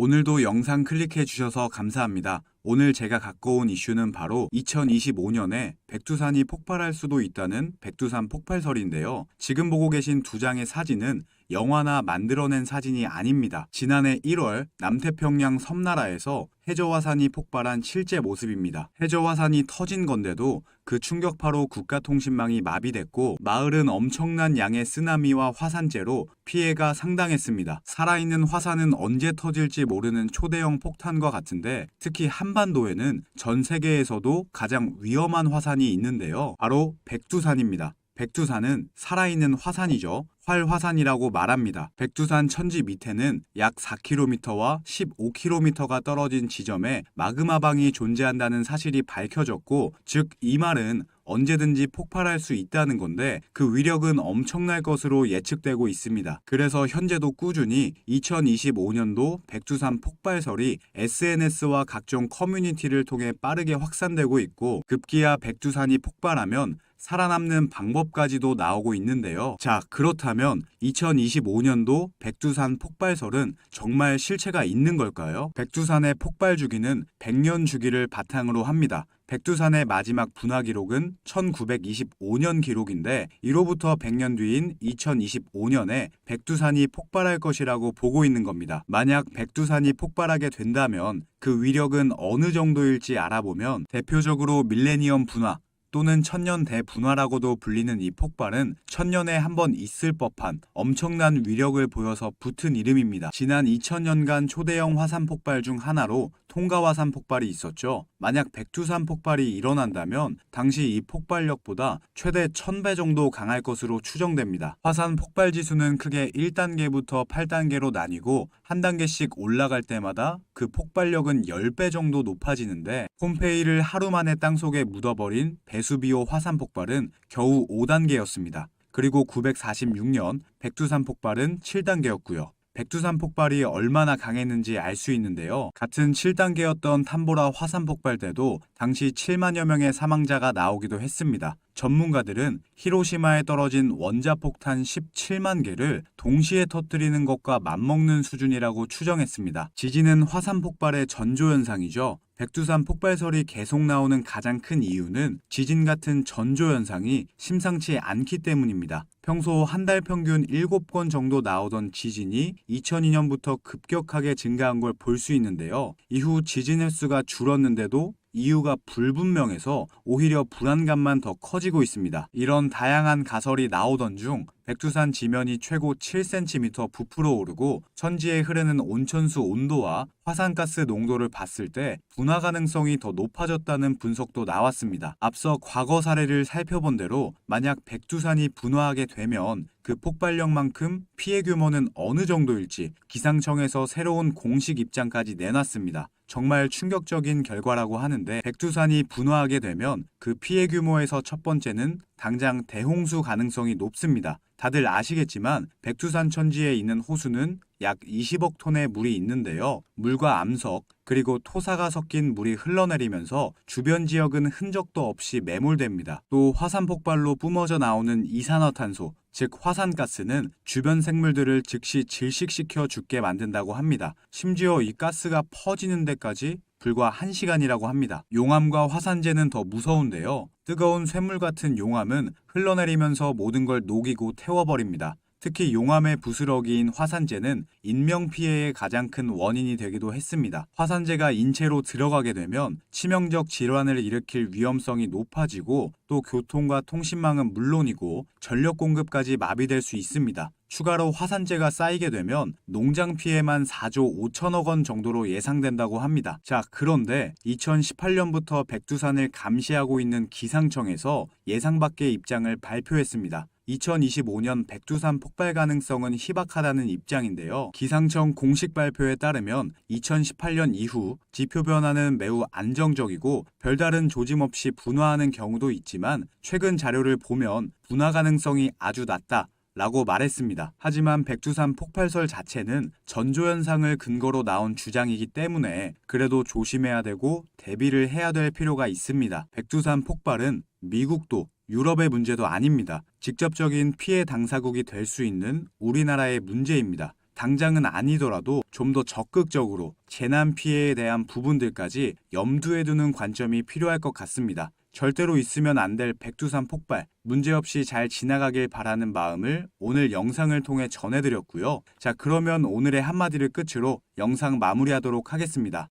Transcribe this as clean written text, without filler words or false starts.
오늘도 영상 클릭해 주셔서 감사합니다. 오늘 제가 갖고 온 이슈는 바로 2025년에 백두산이 폭발할 수도 있다는 백두산 폭발설인데요. 지금 보고 계신 두 장의 사진은 영화나 만들어낸 사진이 아닙니다. 지난해 1월 남태평양 섬나라에서 해저화산이 폭발한 실제 모습입니다. 해저화산이 터진 건데도 그 충격파로 국가통신망이 마비됐고 마을은 엄청난 양의 쓰나미와 화산재로 피해가 상당했습니다. 살아있는 화산은 언제 터질지 모르는 초대형 폭탄과 같은데 특히 한반도에는 전 세계에서도 가장 위험한 화산이 있는데요. 바로 백두산입니다. 백두산은 살아있는 화산이죠. 활화산이라고 말합니다. 백두산 천지 밑에는 약 4km와 15km가 떨어진 지점에 마그마방이 존재한다는 사실이 밝혀졌고, 즉 이 말은 언제든지 폭발할 수 있다는 건데 그 위력은 엄청날 것으로 예측되고 있습니다. 그래서 현재도 꾸준히 2025년도 백두산 폭발설이 SNS와 각종 커뮤니티를 통해 빠르게 확산되고 있고, 급기야 백두산이 폭발하면 살아남는 방법까지도 나오고 있는데요. 자, 그렇다면 2025년도 백두산 폭발설은 정말 실체가 있는 걸까요? 백두산의 폭발 주기는 100년 주기를 바탕으로 합니다. 백두산의 마지막 분화 기록은 1925년 기록인데 이로부터 100년 뒤인 2025년에 백두산이 폭발할 것이라고 보고 있는 겁니다. 만약 백두산이 폭발하게 된다면 그 위력은 어느 정도일지 알아보면 대표적으로 밀레니엄 분화 또는 천년 대분화라고도 불리는 이 폭발은 천년에 한 번 있을 법한 엄청난 위력을 보여서 붙은 이름입니다. 지난 2000년간 초대형 화산 폭발 중 하나로 통가화산 폭발이 있었죠. 만약 백두산 폭발이 일어난다면 당시 이 폭발력보다 최대 1000배 정도 강할 것으로 추정됩니다. 화산 폭발 지수는 크게 1단계부터 8단계로 나뉘고 한 단계씩 올라갈 때마다 그 폭발력은 10배 정도 높아지는데 폼페이를 하루 만에 땅속에 묻어버린 베수비오 화산 폭발은 겨우 5단계였습니다. 그리고 946년 백두산 폭발은 7단계였고요. 백두산 폭발이 얼마나 강했는지 알 수 있는데요. 같은 7단계였던 탐보라 화산 폭발 때도 당시 7만여 명의 사망자가 나오기도 했습니다. 전문가들은 히로시마에 떨어진 원자폭탄 17만 개를 동시에 터뜨리는 것과 맞먹는 수준이라고 추정했습니다. 지진은 화산 폭발의 전조현상이죠. 백두산 폭발설이 계속 나오는 가장 큰 이유는 지진 같은 전조현상이 심상치 않기 때문입니다. 평소 한 달 평균 7건 정도 나오던 지진이 2002년부터 급격하게 증가한 걸 볼 수 있는데요. 이후 지진 횟수가 줄었는데도 이유가 불분명해서 오히려 불안감만 더 커지고 있습니다. 이런 다양한 가설이 나오던 중 백두산 지면이 최고 7cm 부풀어 오르고 천지에 흐르는 온천수 온도와 화산가스 농도를 봤을 때 분화 가능성이 더 높아졌다는 분석도 나왔습니다. 앞서 과거 사례를 살펴본 대로 만약 백두산이 분화하게 되면 그 폭발력만큼 피해 규모는 어느 정도일지 기상청에서 새로운 공식 입장까지 내놨습니다. 정말 충격적인 결과라고 하는데 백두산이 분화하게 되면 그 피해 규모에서 첫 번째는 당장 대홍수 가능성이 높습니다. 다들 아시겠지만 백두산 천지에 있는 호수는 약 20억 톤의 물이 있는데요. 물과 암석 그리고 토사가 섞인 물이 흘러내리면서 주변 지역은 흔적도 없이 매몰됩니다. 또 화산 폭발로 뿜어져 나오는 이산화탄소, 즉 화산가스는 주변 생물들을 즉시 질식시켜 죽게 만든다고 합니다. 심지어 이 가스가 퍼지는 데까지 불과 1시간이라고 합니다. 용암과 화산재는 더 무서운데요. 뜨거운 쇳물 같은 용암은 흘러내리면서 모든 걸 녹이고 태워버립니다. 특히 용암의 부스러기인 화산재는 인명피해의 가장 큰 원인이 되기도 했습니다. 화산재가 인체로 들어가게 되면 치명적 질환을 일으킬 위험성이 높아지고 또 교통과 통신망은 물론이고 전력 공급까지 마비될 수 있습니다. 추가로 화산재가 쌓이게 되면 농장 피해만 4조 5천억 원 정도로 예상된다고 합니다. 자, 그런데 2018년부터 백두산을 감시하고 있는 기상청에서 예상 밖의 입장을 발표했습니다. 2025년 백두산 폭발 가능성은 희박하다는 입장인데요. 기상청 공식 발표에 따르면 2018년 이후 지표 변화는 매우 안정적이고 별다른 조짐 없이 분화하는 경우도 있지만 최근 자료를 보면 분화 가능성이 아주 낮다 라고 말했습니다. 하지만 백두산 폭발설 자체는 전조현상을 근거로 나온 주장이기 때문에 그래도 조심해야 되고 대비를 해야 될 필요가 있습니다. 백두산 폭발은 미국도 유럽의 문제도 아닙니다. 직접적인 피해 당사국이 될 수 있는 우리나라의 문제입니다. 당장은 아니더라도 좀 더 적극적으로 재난 피해에 대한 부분들까지 염두에 두는 관점이 필요할 것 같습니다. 절대로 있으면 안 될 백두산 폭발, 문제없이 잘 지나가길 바라는 마음을 오늘 영상을 통해 전해드렸고요. 자, 그러면 오늘의 한마디를 끝으로 영상 마무리하도록 하겠습니다.